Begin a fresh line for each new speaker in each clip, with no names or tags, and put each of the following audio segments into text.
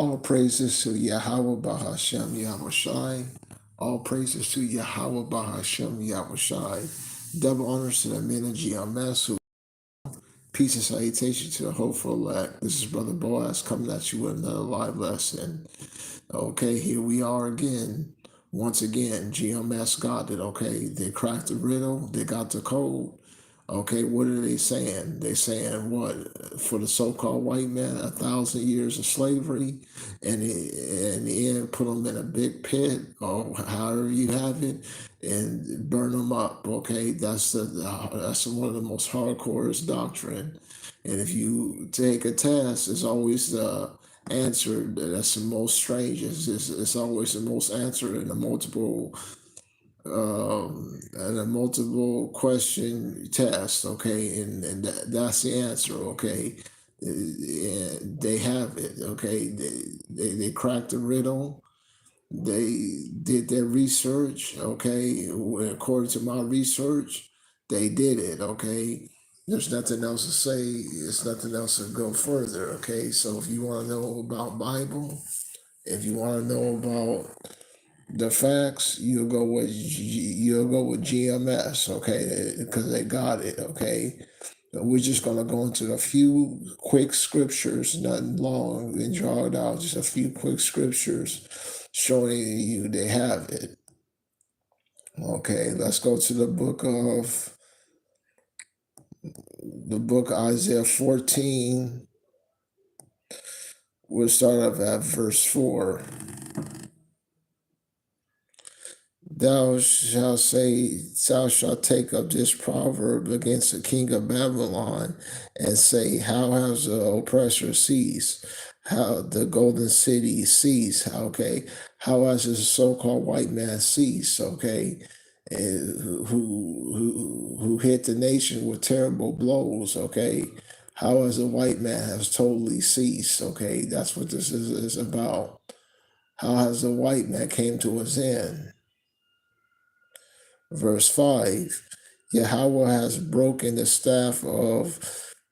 All praises to Yahweh Bahashem Yahushai. All praises to Yahweh Bahashem Yahushai. Double honors to the men of GMS who peace and salutation to the hopeful elect. This is Brother Boaz coming at you with another live lesson. Okay, here we are again. Once again, GMS got it. Okay, they cracked the riddle, they got the code. Okay, what are they saying? They're saying what? For the so-called white man, 1,000 years of slavery, and in the end, put them in a big pit, or however you have it, and burn them up. Okay, that's one of the most hardcore doctrine. And if you take a test, it's always the answer that's the most strange. It's always the most answer in a multiple and a multiple question test, okay, and that's the answer, okay. They have it, okay. They cracked the riddle. They did their research, okay. According to my research, they did it, okay. There's nothing else to say. It's nothing else to go further, okay. So if you want to know about Bible, if you want to know about the facts, you'll go with GMS, okay, because they got it, okay. We're just gonna go into a few quick scriptures, nothing long and draw it out, just a few quick scriptures showing you they have it. Okay, let's go to the book of Isaiah 14. We'll start off at verse 4. Thou shalt take up this proverb against the king of Babylon and say, how has the oppressor ceased? How the golden city ceased? Okay. How has the so-called white man ceased? Okay. Who hit the nation with terrible blows? Okay. How has a white man has totally ceased? Okay. That's what this is about. How has the white man came to his end? Verse 5, Yahweh has broken the staff of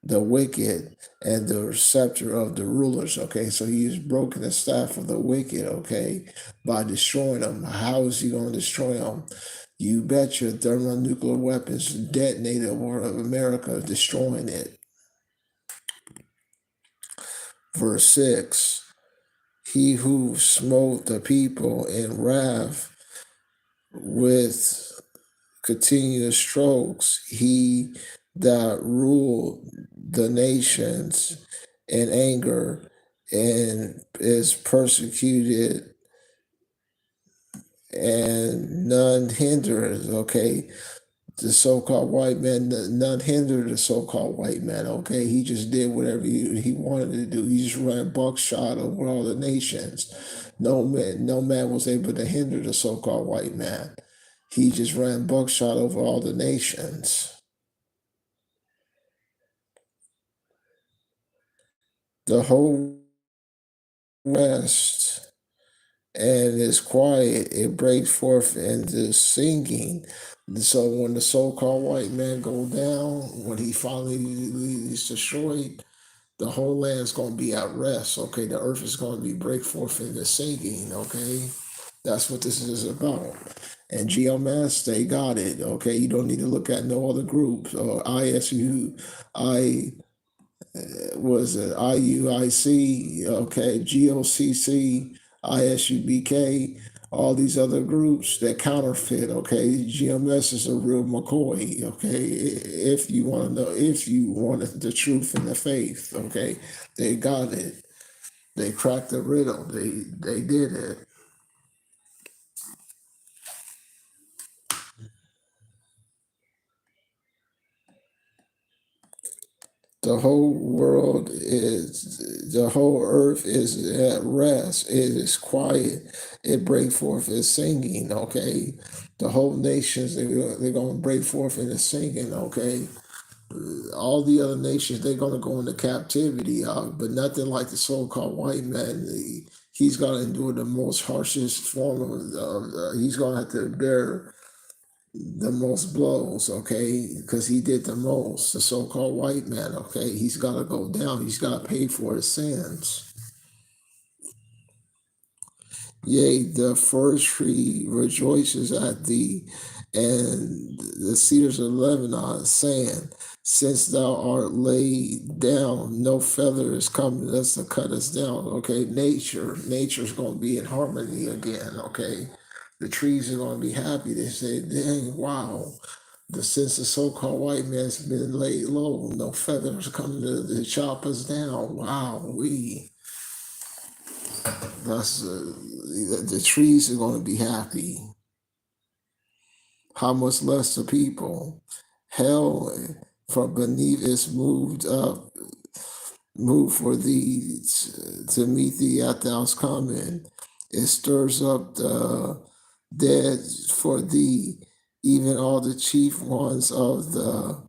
the wicked and the scepter of the rulers. Okay, so he's broken the staff of the wicked, okay, by destroying them. How is he going to destroy them? You bet your thermonuclear weapons detonated over America, destroying it. Verse 6, he who smote the people in wrath with continuous strokes, he that ruled the nations in anger and is persecuted and none hindered, okay. The so-called white man, none hindered the so-called white man, okay. He just did whatever he wanted to do. He just ran buckshot over all the nations. No man was able to hinder the so-called white man. He just ran buckshot over all the nations. The whole West and it's quiet, it breaks forth into singing. So when the so-called white man go down, when he finally is destroyed, the whole land's going to be at rest, okay? The earth is going to be break forth into singing, okay? That's what this is about. And GMS, they got it, okay? You don't need to look at no other groups or ISU, was it IUIC, okay, GOCC, ISUBK, all these other groups that counterfeit, okay? GMS is a real McCoy, okay? If you want to know, if you wanted the truth and the faith, okay? They got it. They cracked the riddle. They did it. The whole earth is at rest. It is quiet. It break forth in singing, okay? The whole nations, they're going to break forth into singing, okay? All the other nations, they're going to go into captivity, but nothing like the so-called white man. He's going to endure the most harshest form he's going to have to bear the most blows, okay, because he did the most, the so-called white man, okay. He's got to go down. He's got to pay for his sins. Yea, the first tree rejoices at thee, and the cedars of Lebanon, saying, since thou art laid down, no feather is coming us to cut us down. Okay, nature's going to be in harmony again. Okay, the trees are going to be happy. They say, dang, wow. Since the so-called white man's been laid low, no feathers coming to chop us down. Wow, that's the trees are going to be happy. How much less the people? Hell from beneath is moved for thee to meet thee at thou's coming. It stirs up the dead for thee, even all the chief ones of the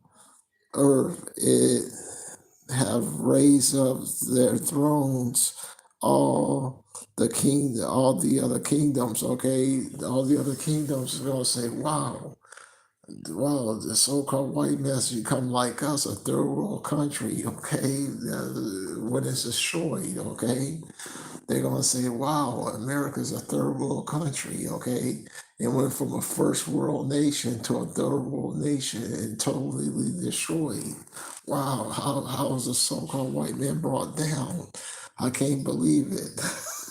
earth. It have raised up their thrones, all the other kingdoms. Okay, all the other kingdoms are gonna say, "Wow, wow, the so-called white man's become like us, a third world country." Okay, when it's destroyed. Okay, they're gonna say, "Wow, America's a third world country." Okay, it went from a first world nation to a third world nation and totally destroyed. Wow, how is the so-called white man brought down? I can't believe it.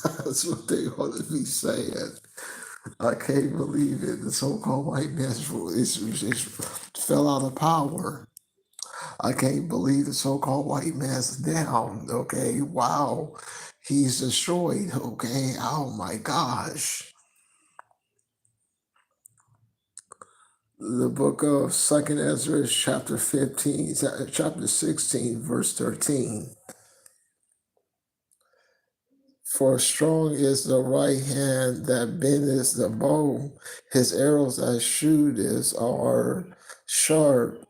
That's what they ought to be saying. I can't believe it. The so-called white man is fell out of power. I can't believe the so-called white man's down. Okay, wow, he's destroyed. Okay, oh my gosh. The book of Second Ezra, chapter 15, chapter 16, verse 13. For strong is the right hand that bendeth the bow, his arrows that shooteth are sharp,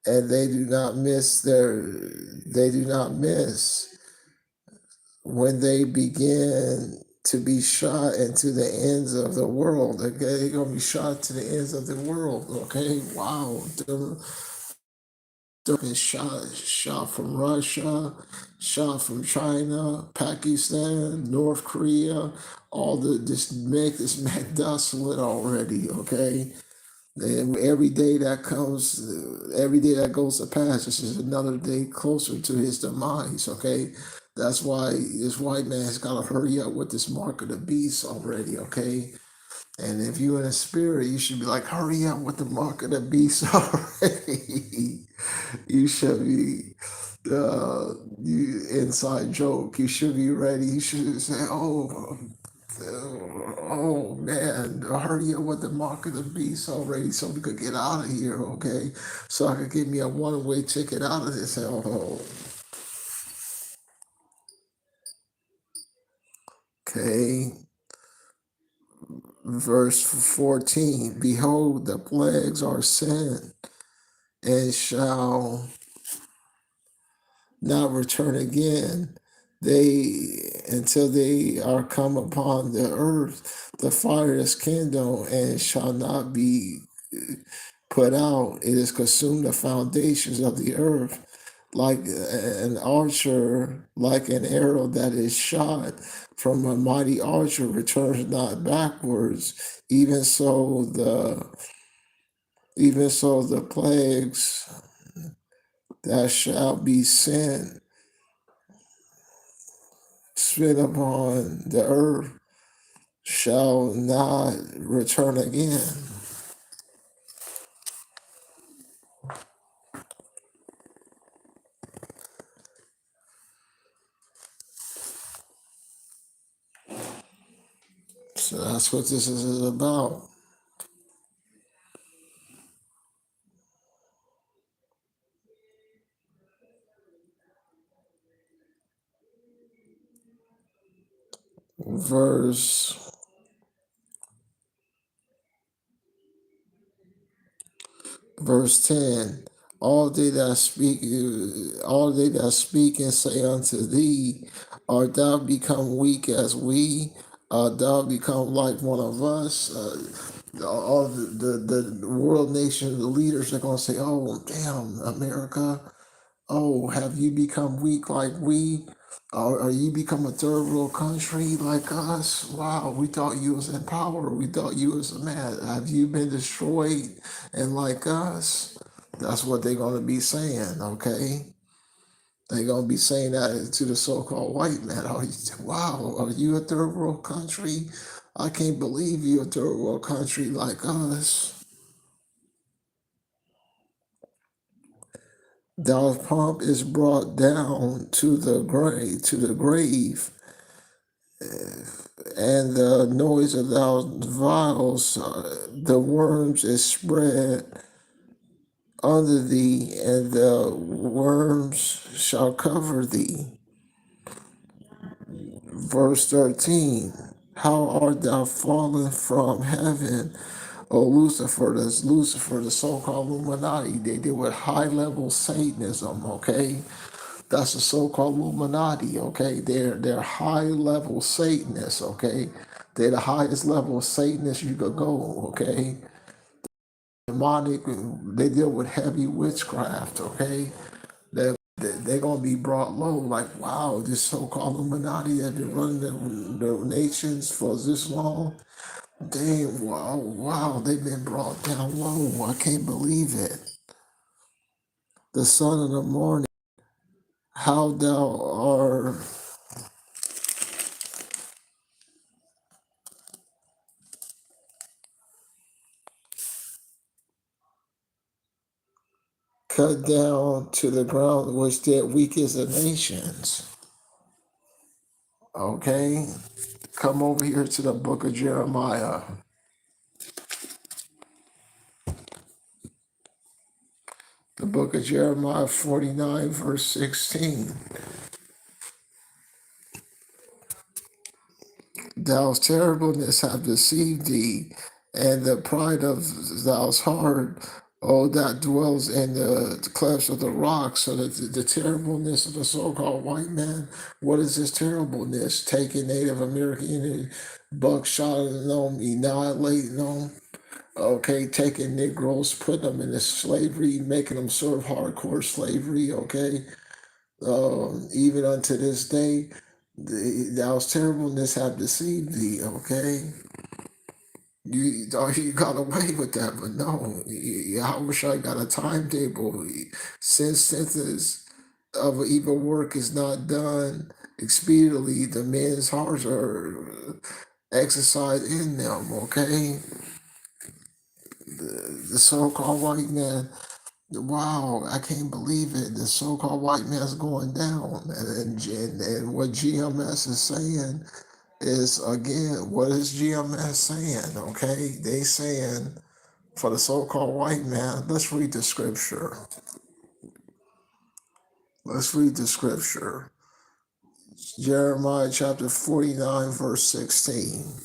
and they do not miss when they begin to be shot into the ends of the world. Okay, they're gonna be shot to the ends of the world. Okay, wow. They've been shot from Russia, shot from China, Pakistan, North Korea, all the just make this man desolate already. Okay, and every day that goes to pass, this is another day closer to his demise. Okay, that's why this white man's got to hurry up with this mark of the beast already. Okay, and if you're in a spirit, you should be like, hurry up with the mark of the beast already. You should be you inside joke. You should be ready. You should say, oh man, hurry up with the mark of the beast already so we could get out of here, okay? So I could get me a one-way ticket out of this hellhole. Okay. Verse 14. Behold, the plagues are sent and shall not return again. They until they are come upon the earth, the fire is kindled and shall not be put out. It is consumed the foundations of the earth, like an archer, like an arrow that is shot from a mighty archer returns not backwards. Even so the plagues that shall be spit upon the earth shall not return again. So that's what this is about. Verse verse 10. All they that speak and say unto thee, art thou become weak as we? Art thou become like one of us? All the world nation, the leaders are going to say, oh, damn, America. Oh, have you become weak like we? Are you become a third world country like us? Wow, we thought you was in power. We thought you was a man. Have you been destroyed and like us? That's what they're gonna be saying, okay? They're gonna be saying that to the so-called white man. Wow, are you a third world country? I can't believe you're a third world country like us. Thou pomp is brought down to the grave, and the noise of thou vials, the worms is spread under thee, and the worms shall cover thee. Verse 13. How art thou fallen from heaven, O Lucifer? That's Lucifer, the so-called Illuminati. They deal with high-level Satanism, okay? That's the so-called Illuminati, okay? They're high-level Satanists, okay? They're the highest level of Satanists you could go, okay? Demonic, they deal with heavy witchcraft, okay? They're going to be brought low, like, wow, this so-called Illuminati that been running the nations for this long, wow, they've been brought down low. I can't believe it. The son of the morning, how thou art cut down to the ground, which did weakest of nations. Okay, come over here to the book of Jeremiah. The book of Jeremiah 49, verse 16. Thou's terribleness have deceived thee, and the pride of thou's heart, oh, that dwells in the clefts of the rock. So that the terribleness of the so-called white man, what is this terribleness? Taking Native American buckshot at them, annihilating them. Okay, taking Negroes, putting them into slavery, making them serve hardcore slavery. Okay, even unto this day, thou's terribleness have deceived thee. Okay, you thought you got away with that, but no. I wish I got a timetable. Since sentence of evil work is not done expediently, the men's hearts are exercised in them. Okay, the so-called white man. Wow, I can't believe it. The so-called white man's going down, and what GMS is saying is, again, what is GMS saying? Okay, they saying for the so-called white man. Let's read the scripture. Let's read the scripture. Jeremiah chapter 49, verse 16.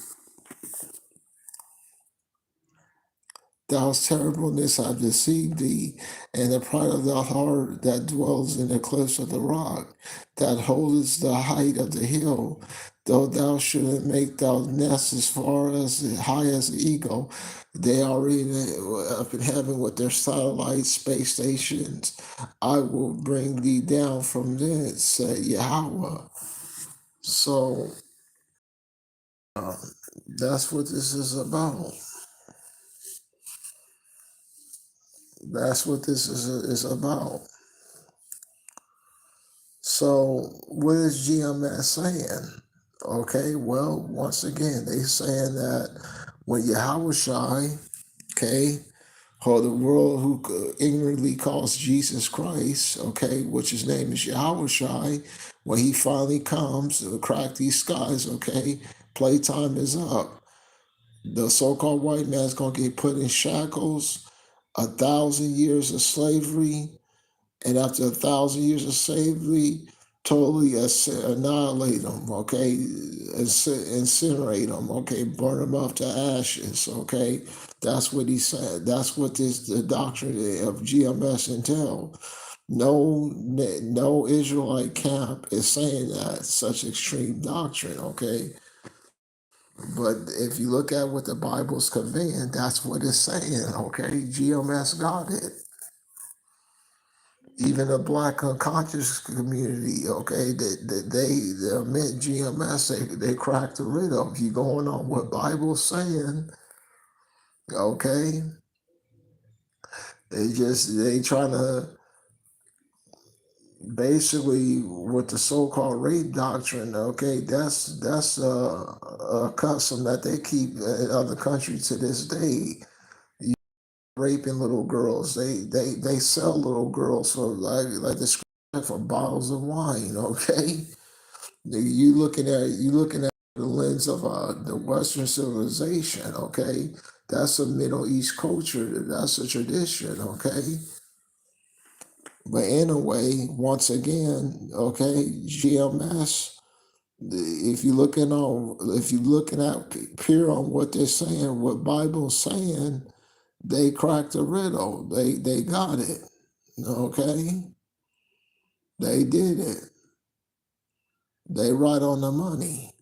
Thou's terribleness have deceived thee, and the pride of thy heart that dwells in the cliffs of the rock, that holdest the height of the hill. Though thou shouldn't make thy nest as far as high as the eagle, they are already up in heaven with their satellite space stations. I will bring thee down from thence, said Yahweh. So that's what this is about. That's what this is about. So what is GMS saying? Okay, well, once again, they saying that when Yahweh Shai, okay, or the world who ignorantly calls Jesus Christ, okay, which his name is Yahweh Shai, when he finally comes to crack these skies, okay, playtime is up. The so-called white man's gonna get put in shackles, 1,000 years of slavery, and after 1,000 years of slavery, totally annihilate them, okay, incinerate them, okay, burn them up to ashes, okay. That's what he said. That's what the doctrine of GMS entail. No Israelite camp is saying that such extreme doctrine, okay. But if you look at what the Bible's conveying, that's what it's saying, okay. GMS got it. even the black unconscious community, okay, they admit GMS, they cracked the riddle. If you going on what Bible's saying, okay, they trying to basically with the so-called rape doctrine, okay, that's a custom that they keep in other countries to this day. Raping little girls, they sell little girls for like the for bottles of wine, okay. You looking at the lens of the Western civilization, okay. That's a Middle East culture. That's a tradition, okay. But anyway, once again, okay, GMS. If you looking at pure on what they're saying, what Bible's saying, they cracked the riddle. They got it. Okay, they did it. They right on the money.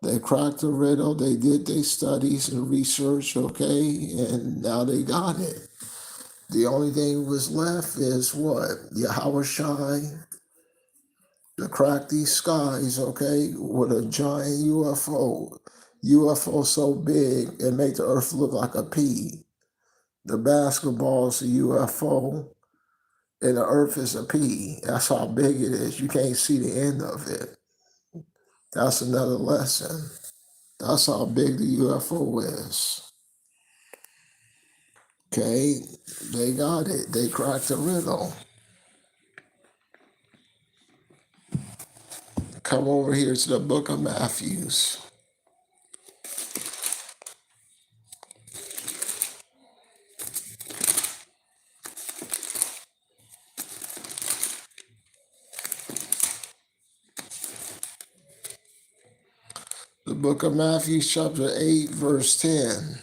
They cracked the riddle. They did their studies and research. Okay, and now they got it. The only thing was left is what Yahweh Shai to crack these skies, okay, with a giant UFO. UFO so big it make the Earth look like a pea. The basketball is a UFO, and the Earth is a pea. That's how big it is. You can't see the end of it. That's another lesson. That's how big the UFO is. Okay, they got it. They cracked the riddle. Come over here to the book of Matthews. The book of Matthew, chapter 8, verse 10.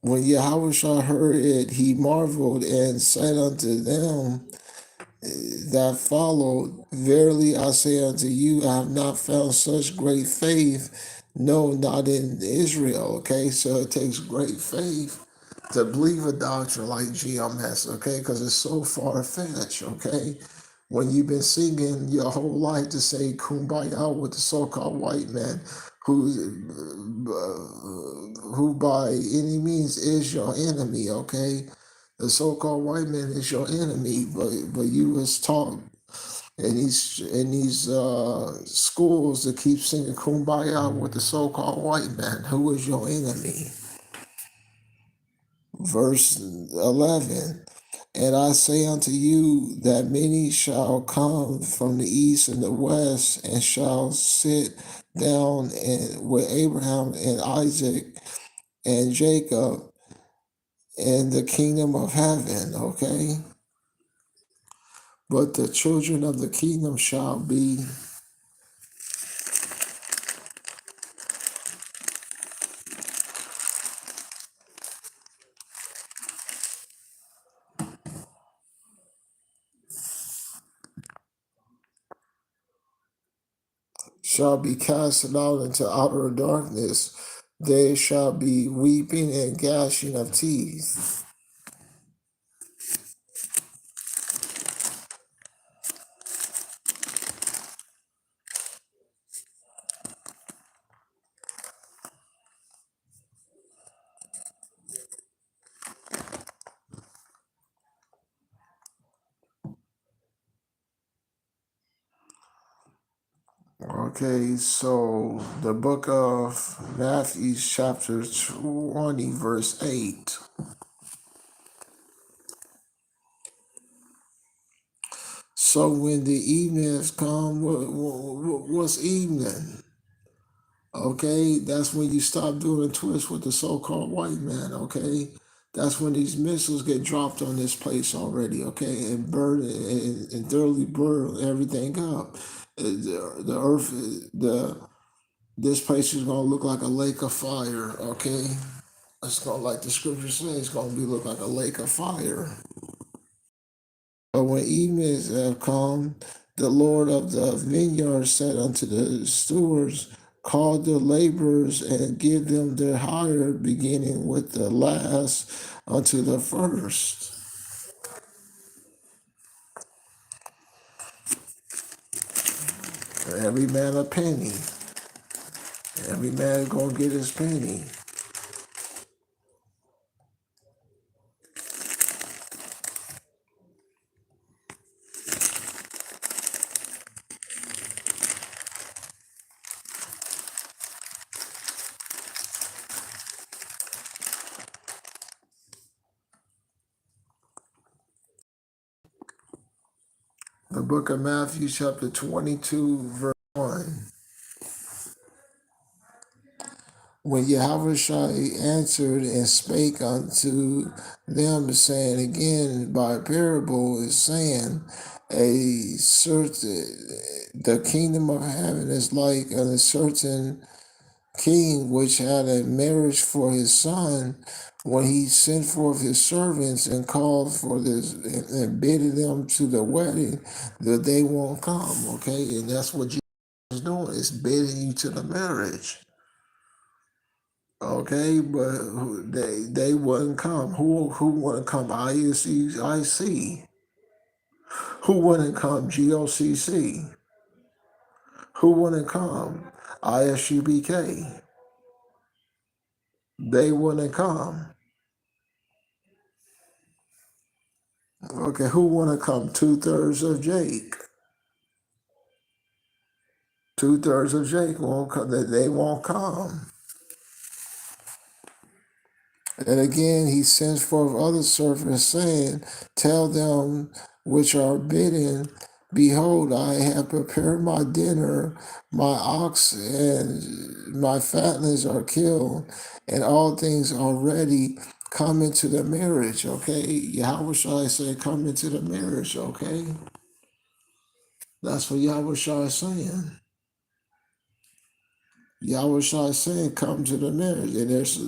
When Yahushua heard it, he marveled and said unto them that followed, verily I say unto you, I have not found such great faith, no, not in Israel. Okay, so it takes great faith to believe a doctrine like GMS, okay, because it's so far fetched, okay. When you've been singing your whole life to say kumbaya with the so-called white man who by any means is your enemy, okay? The so-called white man is your enemy, but you was taught in these schools to keep singing kumbaya with the so-called white man who is your enemy. Verse 11. And I say unto you that many shall come from the east and the west, and shall sit down with Abraham and Isaac and Jacob in the kingdom of heaven, okay? But the children of the kingdom shall be casted out into outer darkness. There shall be weeping and gnashing of teeth. Okay, so the book of Matthew, chapter 20, verse 8. So when the evening has come, what's evening? Okay, that's when you stop doing twists with the so-called white man, okay? That's when these missiles get dropped on this place already, okay, and burn and thoroughly burn everything up. The earth, this place is gonna look like a lake of fire, okay? It's gonna, like the scripture says, it's gonna look like a lake of fire. But when evening is come, the Lord of the vineyard said unto the stewards, call the laborers and give them their hire, beginning with the last unto the first. Every man a penny. Every man is going to get his penny. The book of Matthew, chapter 22, verse 1. When Yahushua answered and spake unto them, saying again by parable, is saying, a certain the kingdom of heaven is like a certain king which had a marriage for his son, when he sent forth his servants and called for this and bidded them to the wedding, that they won't come. Okay, and that's what Jesus is doing, is bidding you to the marriage. Okay, but they wouldn't come. Who wouldn't come? IC. Who wouldn't come? GOCC. Who wouldn't come? ISUBK. They wouldn't come. Okay, who wouldn't come? 2/3 of Jake. 2/3 of Jake won't come. They won't come. And again, he sends forth other servants, saying, tell them which are bidden, behold, I have prepared my dinner, my ox and my fatlings are killed, and all things are ready. Come into the marriage, okay? Yahweh Shai said, come into the marriage, okay? That's what Yahweh Shai is saying. Yahweh Shai saying, come to the marriage. And there's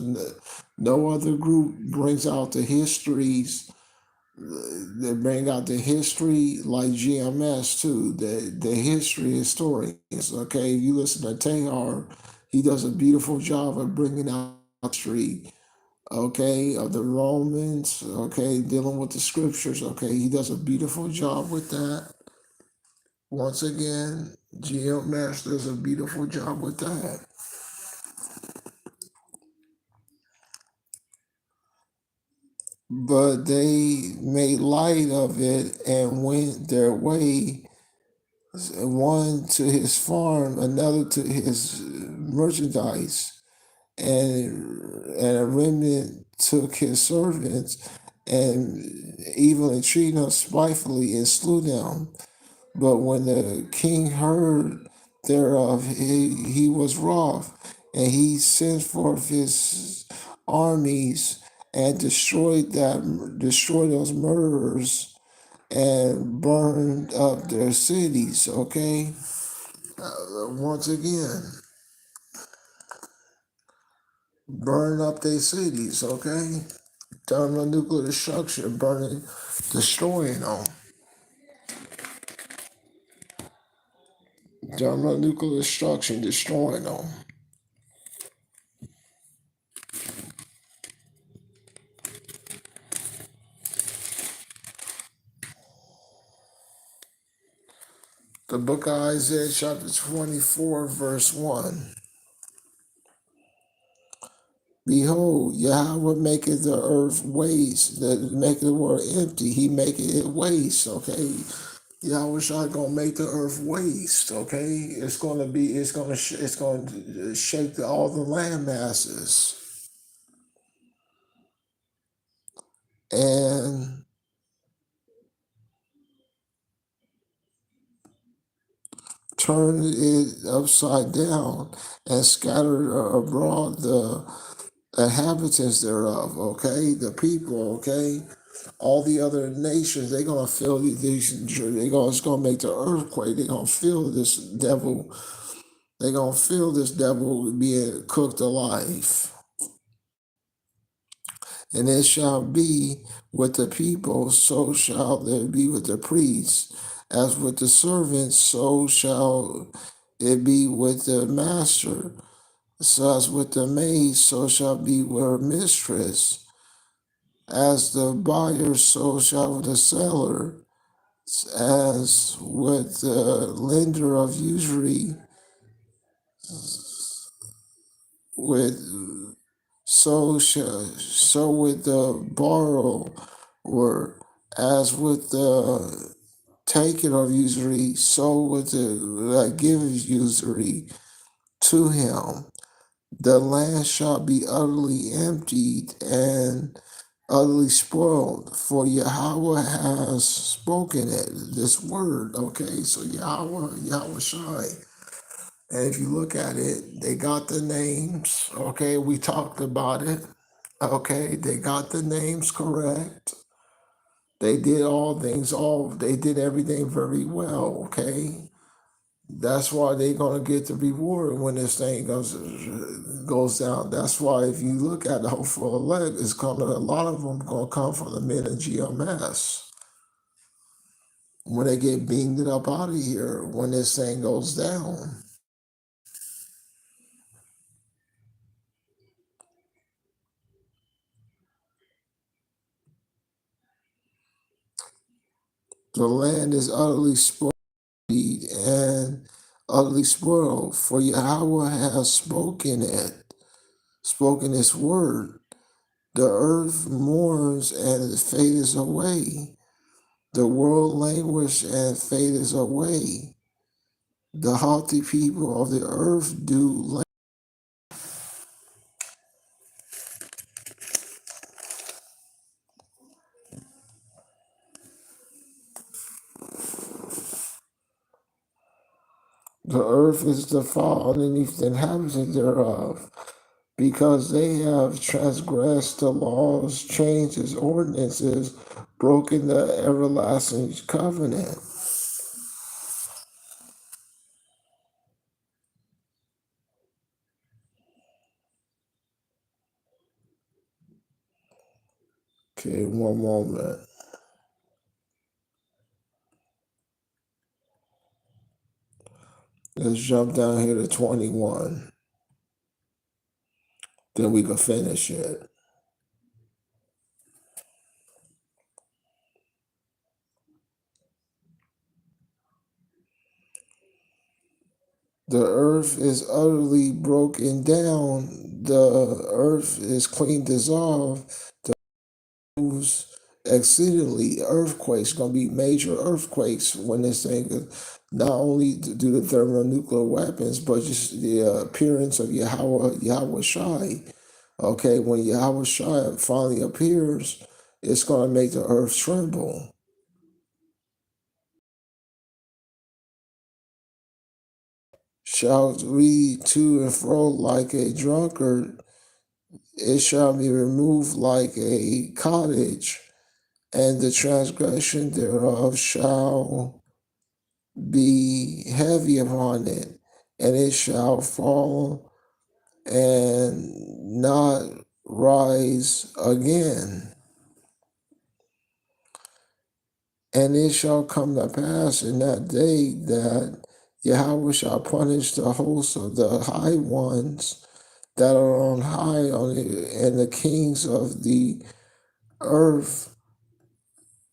no other group brings out the histories. They bring out the history like GMS too. The history historians. Okay, if you listen to Tahar, he does a beautiful job of bringing out history. Okay, of the Romans. Okay, dealing with the scriptures. Okay, he does a beautiful job with that. Once again, GMS does a beautiful job with that. But they made light of it and went their way, one to his farm, another to his merchandise, and a remnant took his servants and even treated them spitefully and slew them. But when the king heard thereof, he was wroth, and he sent forth his armies and destroyed those murderers and burned up their cities. Okay, once again, burn up their cities. Okay, thermonuclear destruction, burning, destroying them. Thermonuclear destruction, destroying them. The book of Isaiah, chapter 24, verse 1. Behold, Yahweh maketh the earth waste, that maketh the world empty. He maketh it waste, okay? Yahweh not gonna make the earth waste, okay? It's gonna shake all the land masses. And turn it upside down and scatter abroad the inhabitants thereof, okay? The people, okay? All the other nations, they're gonna feel it's gonna make the earthquake. They're gonna feel this devil. They're gonna feel this devil being cooked alive. And it shall be with the people, so shall there be with the priests. As with the servants, so shall it be with the master. So as with the maid, so shall be with her mistress. As the buyer, so shall the seller. As with the lender of usury, with so with the borrower. As with the taker of usury, so with the that gives usury to him. The land shall be utterly emptied and utterly spoiled, for Yahweh has spoken it, this word. Okay, so Yahweh Shai. And if you look at it, they got the names. Okay, we talked about it. Okay, they got the names correct. They did they did everything very well. Okay, that's why they're gonna get the reward when this thing goes down. That's why if you look at the hopeful elect, it's gonna a lot of them gonna come from the men of GMS when they get beamed up out of here when this thing goes down. The land is utterly spoiled and utterly spoiled, for Yahweh has spoken his word. The earth mourns and fades away. The world languishes and fades away. The haughty people of the earth do. The earth is defiled underneath the inhabitants thereof, because they have transgressed the laws, changed his ordinances, broken the everlasting covenant. Okay, one moment. Let's jump down here to 21. Then we can finish it. The earth is utterly broken down. The earth is clean dissolved. The moves exceedingly earthquakes, going to be major earthquakes when this thing, not only due to thermonuclear weapons, but just the appearance of Yahweh Shai. Okay, when Yahweh Shai finally appears, it's going to make the earth tremble. Shall read to and fro like a drunkard, it shall be removed like a cottage, and the transgression thereof shall be heavy upon it, and it shall fall and not rise again. And it shall come to pass in that day that Yahweh shall punish the hosts of the high ones that are on high and the kings of the earth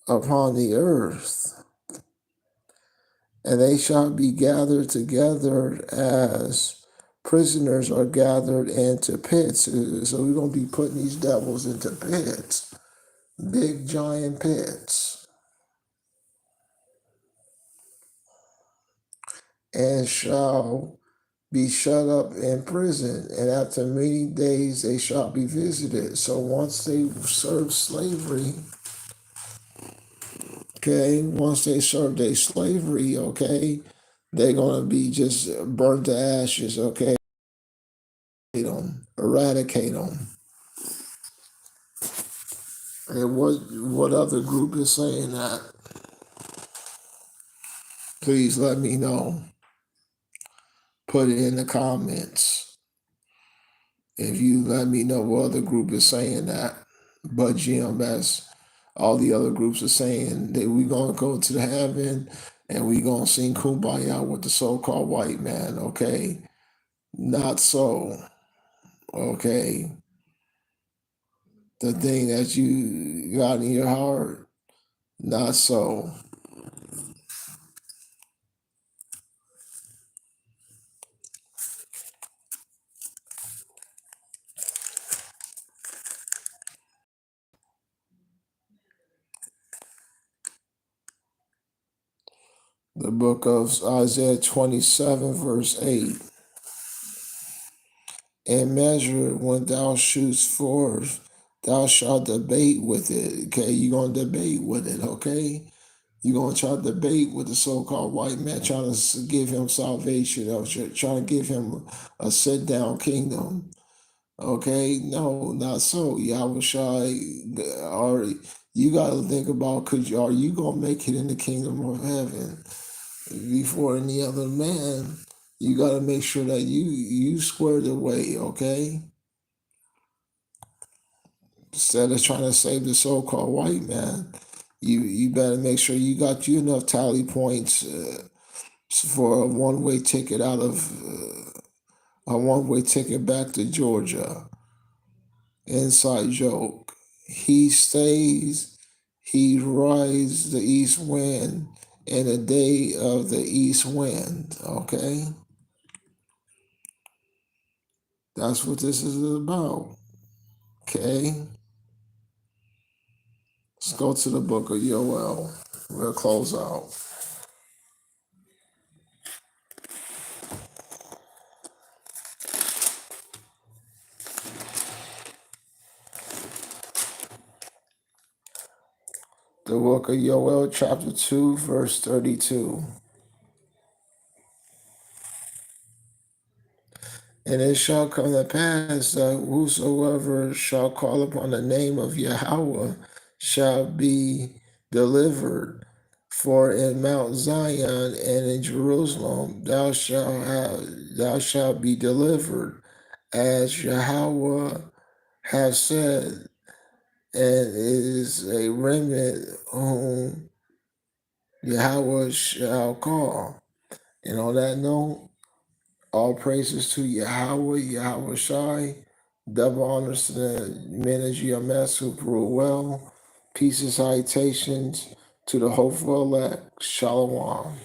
upon the earth. And they shall be gathered together as prisoners are gathered into pits. So we're going to be putting these devils into pits, big giant pits, and shall be shut up in prison. And after many days they shall be visited. So once they serve slavery, okay, once they serve their slavery, okay, they're going to be just burnt to ashes, okay? Eradicate them. And what other group is saying that? Please let me know. Put it in the comments. If you let me know what other group is saying that, but GMS, all the other groups are saying that we're gonna go to the heaven. and we gonna sing kumbaya with the so-called white man, okay? Not so, okay? The thing that you got in your heart, not so. The book of Isaiah 27, verse 8. And measure it when thou shootest forth, thou shalt debate with it. Okay, you're going to debate with it, okay? You're going to try to debate with the so-called white man, trying to give him salvation, or trying to give him a sit-down kingdom. Okay, no, not so. Yahweh Shai, or you got to think about, are you going to make it in the kingdom of heaven before any other man? You got to make sure that you squared away, okay? Instead of trying to save the so-called white man, you better make sure you got you enough tally points for a one-way ticket out of a one-way ticket back to Georgia. Inside joke. He stays, he rides the east wind in the day of the east wind. Okay? That's what this is about. Okay? Let's go to the book of Yoel. We'll close out. The book of Yoel, chapter 2, verse 32. And it shall come to pass that whosoever shall call upon the name of Yahweh shall be delivered. For in Mount Zion and in Jerusalem thou shalt be delivered, as Yahweh has said, and it is a remnant whom Yahweh shall call. And on that note, all praises to Yahweh, Yahweh Shai. Double honors to the men of GMS who rule well. Peace and salutations to the hopeful elect. Shalom.